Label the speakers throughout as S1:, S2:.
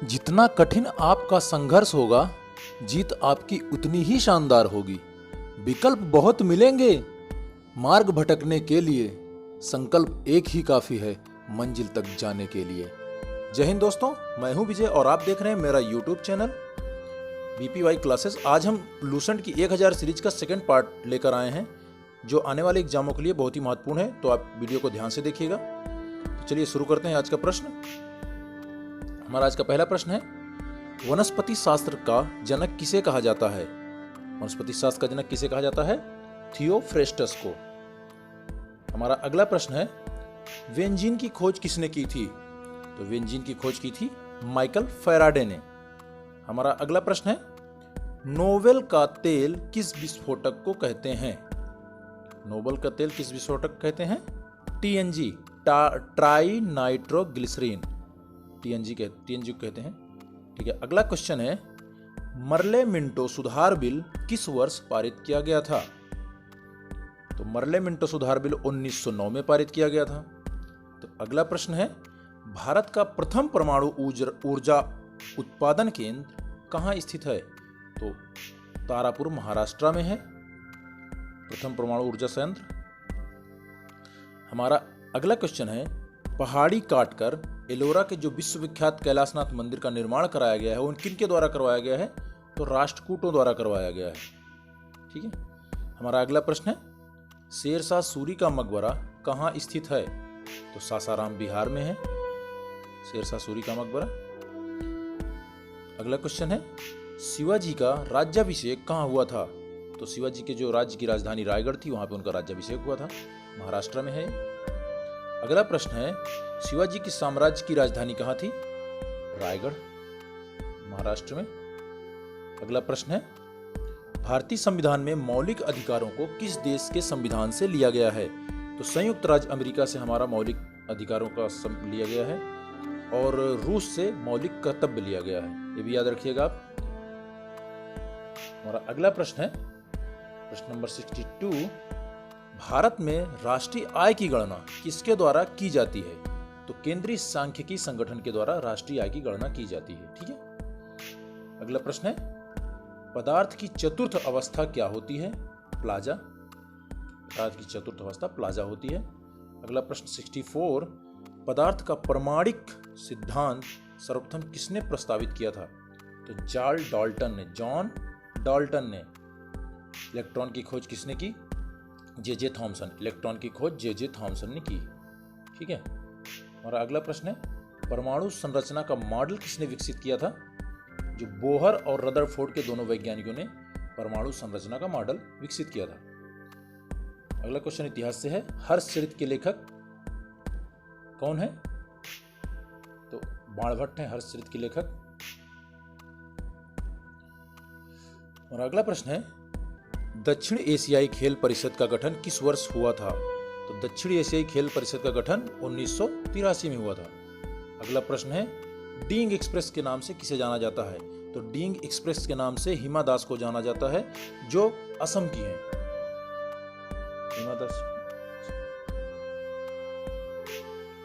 S1: जितना कठिन आपका संघर्ष होगा, जीत आपकी उतनी ही शानदार होगी। विकल्प बहुत मिलेंगे मार्ग भटकने के लिए, संकल्प एक ही काफी है मंजिल तक जाने के लिए। जय हिंद दोस्तों, मैं हूं विजय और आप देख रहे हैं मेरा यूट्यूब चैनल बीपीवाई क्लासेस। आज हम लूसेंट की 1000 सीरीज का सेकंड पार्ट लेकर आए हैं, जो आने वाले एग्जामों के लिए बहुत ही महत्वपूर्ण है, तो आप वीडियो को ध्यान से देखिएगा। तो चलिए शुरू करते हैं आज का प्रश्न। हमारा आज का पहला प्रश्न है, वनस्पति शास्त्र का जनक किसे कहा जाता है? वनस्पति शास्त्र का जनक किसे कहा जाता है? थियोफ्रेस्टस को। हमारा अगला प्रश्न है, बेंजीन की खोज किसने की थी? तो बेंजीन की खोज की थी माइकल फैराडे ने। हमारा अगला प्रश्न है, नोबेल का तेल किस विस्फोटक को कहते हैं? नोबेल का तेल किस विस्फोटक कहते हैं? टीएनजी, ट्राई नाइट्रोग्लिसरीन, टीएनजी को कहते हैं। ठीक है, अगला क्वेश्चन है, मर्ले मिंटो सुधार बिल किस वर्ष पारित किया गया था? तो मर्ले मिंटो सुधार बिल 1909 में पारित किया गया था। तो अगला प्रश्न है, भारत का प्रथम परमाणु ऊर्जा उत्पादन केंद्र कहाँ स्थित है? तो तारापुर, महाराष्ट्र में है प्रथम परमाणु ऊर्जा संयंत्र। हमारा अगला क्वेश्चन है, पहाड़ी काटकर एलोरा के जो विश्वविख्यात कैलाशनाथ मंदिर का निर्माण कराया गया है, वो किन के द्वारा करवाया गया है? तो राष्ट्रकूटों द्वारा करवाया गया है। ठीक है, हमारा अगला प्रश्न है, शेरशाह सूरी का मकबरा कहाँ स्थित है? तो सासाराम, बिहार में है शेरशाह सूरी का मकबरा। अगला क्वेश्चन है, शिवाजी का राज्याभिषेक कहाँ हुआ था? तो शिवाजी के जो राज्य की राजधानी रायगढ़ थी, वहां पे उनका राज्याभिषेक हुआ था, महाराष्ट्र में है। अगला प्रश्न है, शिवाजी की साम्राज्य की राजधानी कहाँ थी? रायगढ़, महाराष्ट्र में। अगला प्रश्न है, भारतीय संविधान में मौलिक अधिकारों को किस देश के संविधान से लिया गया है? तो संयुक्त राज्य अमेरिका से हमारा मौलिक अधिकारों का लिया गया है, और रूस से मौलिक कर्तव्य लिया गया है, ये भी याद रखिएगा आप। हमारा अगला प्रश्न है, प्रश्न नंबर 62, भारत में राष्ट्रीय आय की गणना किसके द्वारा की जाती है? तो केंद्रीय सांख्यिकी संगठन के द्वारा राष्ट्रीय आय की गणना की जाती है। ठीक है, अगला प्रश्न है, पदार्थ की चतुर्थ अवस्था क्या होती है? प्लाजा, पदार्थ की चतुर्थ अवस्था प्लाजा होती है। अगला प्रश्न 64, पदार्थ का प्रमाणिक सिद्धांत सर्वप्रथम किसने प्रस्तावित किया था? तो जॉन डाल्टन ने। इलेक्ट्रॉन की खोज किसने की? जे थॉमसन, इलेक्ट्रॉन की खोज जे थॉमसन ने की। ठीक है, हमारा अगला प्रश्न है, परमाणु संरचना का मॉडल किसने विकसित किया था? जो बोहर और रदरफोर्ड के दोनों वैज्ञानिकों ने परमाणु संरचना का मॉडल विकसित किया था। अगला क्वेश्चन इतिहास से है, हर्षचरित के लेखक कौन है? तो बाणभट्ट हैं हर्षचरित के लेखक। और अगला प्रश्न है, दक्षिण एशियाई खेल परिषद का गठन किस वर्ष हुआ था? तो दक्षिण एशियाई खेल परिषद का गठन 1983 में हुआ था। अगला प्रश्न है, डींग एक्सप्रेस के नाम से किसे जाना जाता है? तो डींग एक्सप्रेस के नाम से हिमा दास को जाना जाता है, जो असम की हैं। हिमा दास।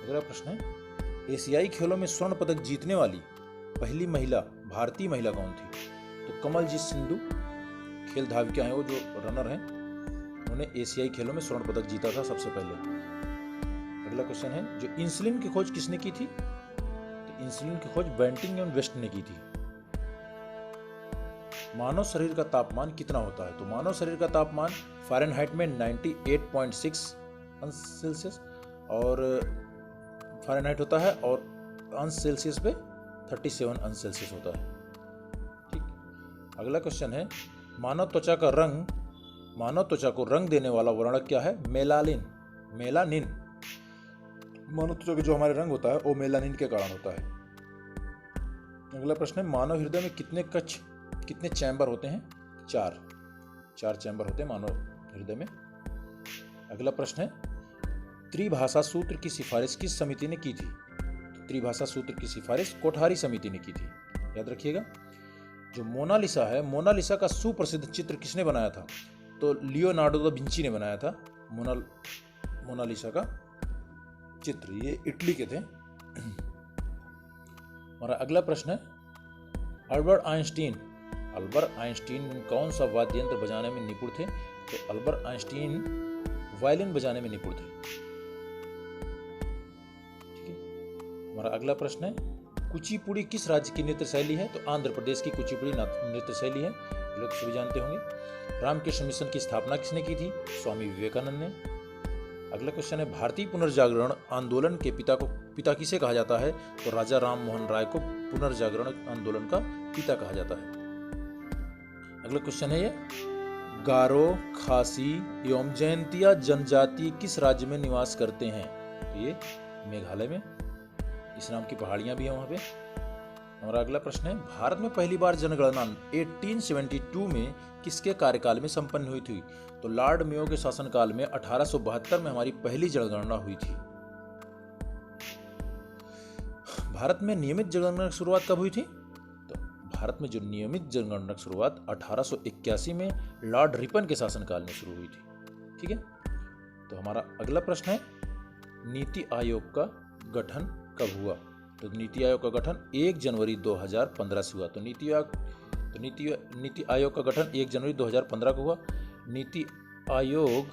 S1: अगला प्रश्न है, एशियाई खेलों में स्वर्ण पदक जीतने वाली पहली महिला भारतीय महिला कौन थी? तो कमलजीत सिंधु, खेल धाविका है वो, जो रनर हैं, उन्होंने एशियाई खेलों में स्वर्ण पदक जीता था सबसे पहले। अगला क्वेश्चन है, जो इंसुलिन की खोज किसने की थी? तो इंसुलिन की खोज बेंटिंग एंड वेस्ट ने की थी। मानव शरीर का तापमान कितना होता है? तो मानव शरीर का तापमान फ़ारेनहाइट में 98.6 अंश सेल्सियस और फ़ारेनहाइट होता है, और अंश सेल्सियस पे 37 अंश सेल्सियस होता है। ठीक, अगला क्वेश्चन है, मानव त्वचा को रंग देने वाला वर्णक क्या है? मेलानिन। मानव त्वचा का जो हमारे रंग होता है वो मेलानिन के कारण होता है। अगला प्रश्न है, मानव हृदय में कितने चैम्बर होते हैं? 4 चैम्बर होते हैं मानव हृदय में। अगला प्रश्न है, त्रिभाषा सूत्र की सिफारिश किस समिति ने की थी? तो त्रिभाषा सूत्र की सिफारिश कोठारी समिति ने की थी, याद रखिएगा। जो मोनालिसा है, मोनालिसा का सुप्रसिद्ध चित्र किसने बनाया था? तो लियोनार्डो दा विंची ने बनाया था मोनालिसा का चित्र, ये इटली के थे। हमारा अगला प्रश्न है अल्बर्ट आइंस्टीन। अल्बर्ट आइंस्टीन कौन सा वाद्य यंत्र बजाने में निपुण थे? तो अल्बर्ट आइंस्टीन वायलिन बजाने में निपुण थे। ठीक है। हमारा अगला प्रश्न है कुचिपुड़ी किस राज्य की नृत्य शैली है? तो आंध्र प्रदेश की कुचिपुड़ी नृत्य शैली है, लोग सभी जानते होंगे। रामकृष्ण मिशन की स्थापना किसने की थी? स्वामी विवेकानंद ने। अगला क्वेश्चन है भारतीय पुनर्जागरण आंदोलन के पिता किसे कहा जाता है? तो राजा राम मोहन राय को पुनर्जागरण आंदोलन का पिता कहा जाता है। अगला क्वेश्चन है ये गारो, खासी एवं जयंतिया जनजाति किस राज्य में निवास करते हैं? तो ये मेघालय में, इस नाम की पहाड़ियां भी हैं वहां पे। हमारा अगला प्रश्न है भारत में पहली बार जनगणना 1872 में किसके कार्यकाल में संपन्न हुई थी? तो लॉर्ड मेयो के शासनकाल में 1872 में हमारी पहली जनगणना हुई थी। भारत में नियमित जनगणना की शुरुआत कब हुई थी? तो भारत में जो नियमित जनगणना की शुरुआत 1881 में लॉर्ड रिपन के शासनकाल में शुरू हुई थी। ठीक है। तो हमारा अगला प्रश्न है नीति आयोग का गठन कब हुआ? तो नीति आयोग का गठन 1 जनवरी 2015 से हुआ। तो नीति आयोग का गठन 1 जनवरी 2015 को हुआ। नीति आयोग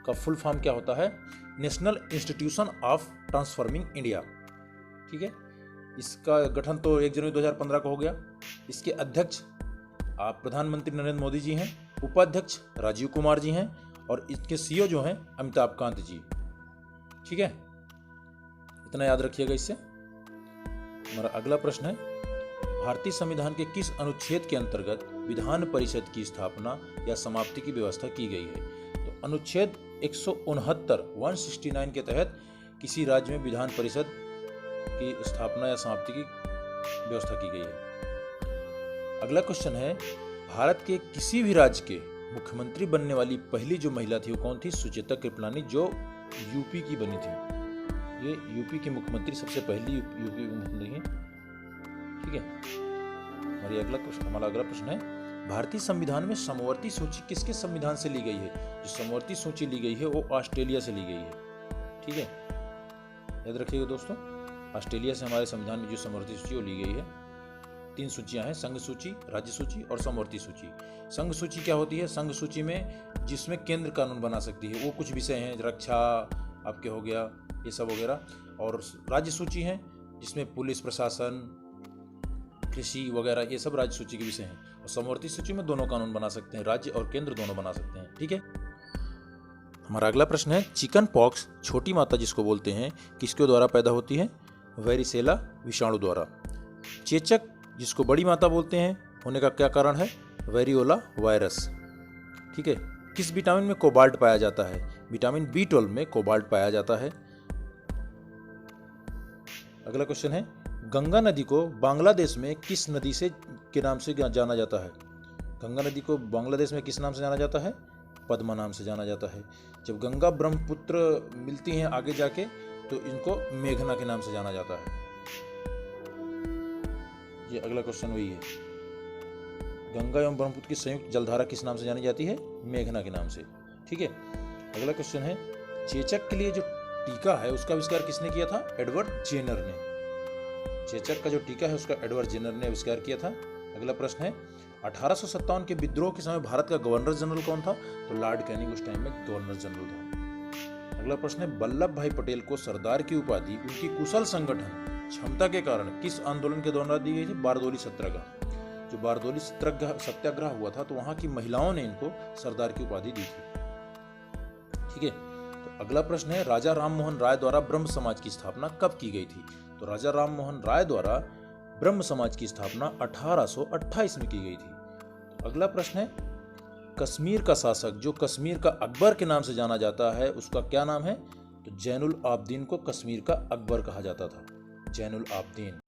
S1: का फुल फॉर्म क्या होता है? National institution of transforming India. ठीक है। इसका गठन तो 1 जनवरी 2015 को हो गया। इसके अध्यक्ष आप प्रधानमंत्री नरेंद्र मोदी जी हैं, उपाध्यक्ष राजीव कुमार जी हैं और इसके सीईओ जो हैं अमिताभ कांत जी। ठीक है, इतना याद रखिएगा इससे। हमारा अगला प्रश्न है भारतीय संविधान के किस अनुच्छेद के अंतर्गत विधान परिषद की स्थापना या समाप्ति की व्यवस्था की गई है? तो अनुच्छेद 169 के तहत किसी राज्य में विधान परिषद की स्थापना या समाप्ति की व्यवस्था की गई है। अगला क्वेश्चन है भारत के किसी भी राज्य के मुख्यमंत्री बनने वाली पहली जो महिला थी वो कौन थी? सुचेता कृपलानी, जो यूपी की बनी थी। ये यूपी की मुख्यमंत्री सबसे पहली यूपी मुख्यमंत्री हैं। ठीक है। हमारा अगला प्रश्न है भारतीय संविधान में समवर्ती सूची किसके संविधान से ली गई है? जो समवर्ती सूची ली गई है वो ऑस्ट्रेलिया से ली गई है। ठीक है, याद रखिएगा दोस्तों, ऑस्ट्रेलिया से हमारे संविधान में जो समवर्ती सूची वो ली गई है। 3 सूचियां हैं, संघ सूची, राज्य सूची और समवर्ती सूची। संघ सूची क्या होती है? संघ सूची में जिसमें केंद्र कानून बना सकती है वो कुछ विषय हैं, रक्षा आपके हो गया, ये सब वगैरह। और राज्य सूची है जिसमें पुलिस प्रशासन, कृषि वगैरह, ये सब राज्य सूची के विषय हैं। और समवर्ती सूची में दोनों कानून बना सकते हैं, राज्य और केंद्र दोनों बना सकते हैं। ठीक है। हमारा अगला प्रश्न है चिकन पॉक्स, छोटी माता जिसको बोलते हैं, किसके द्वारा पैदा होती है? वेरिसेला विषाणु द्वारा। चेचक जिसको बड़ी माता बोलते हैं, होने का क्या कारण है? Variola virus. ठीक है। किस विटामिन में कोबाल्ट पाया जाता है? विटामिन B12 में कोबाल्ट पाया जाता है। अगला क्वेश्चन है गंगा नदी को बांग्लादेश में किस नदी से के नाम से जाना जाता है? गंगा नदी को बांग्लादेश में किस नाम से जाना जाता है? पद्मा नाम से जाना जाता है। जब गंगा ब्रह्मपुत्र मिलती हैं आगे जाके तो इनको मेघना के नाम से जाना जाता है। ये अगला क्वेश्चन वही है, गंगा एवं ब्रह्मपुत्र की संयुक्त जलधारा किस नाम से जानी जाती है? मेघना के नाम से। ठीक है। अगला क्वेश्चन है चेचक के लिए जो टीका है उसका आविष्कार किसने किया था? एडवर्ड जेनर ने। चेचक का जो टीका है उसका एडवर्ड जेनर ने आविष्कार किया था। अगला प्रश्न है 1857 के विद्रोह के समय भारत का गवर्नर जनरल कौन था? तो लॉर्ड कैनिंग उस टाइम में गवर्नर जनरल था। अगला प्रश्न है वल्लभ भाई पटेल को सरदार की उपाधि उनकी कुशल संगठन क्षमता के कारण किस आंदोलन के दौरान दी गई थी? बारदोली सत्याग्रह। जो बारदोली सत्याग्रह हुआ था तो वहां की महिलाओं ने इनको सरदार की उपाधि दी थी। ठीक है। तो अगला प्रश्न है राजा राम मोहन राय द्वारा ब्रह्म समाज की स्थापना कब की गई थी? तो राजा राम मोहन राय द्वारा ब्रह्म समाज की स्थापना 1828 में की गई थी। अगला प्रश्न है कश्मीर का शासक जो कश्मीर का अकबर के नाम से जाना जाता है उसका क्या नाम है? तो जैनुल आबदीन को कश्मीर का अकबर कहा जाता था, जैनुल आबदीन।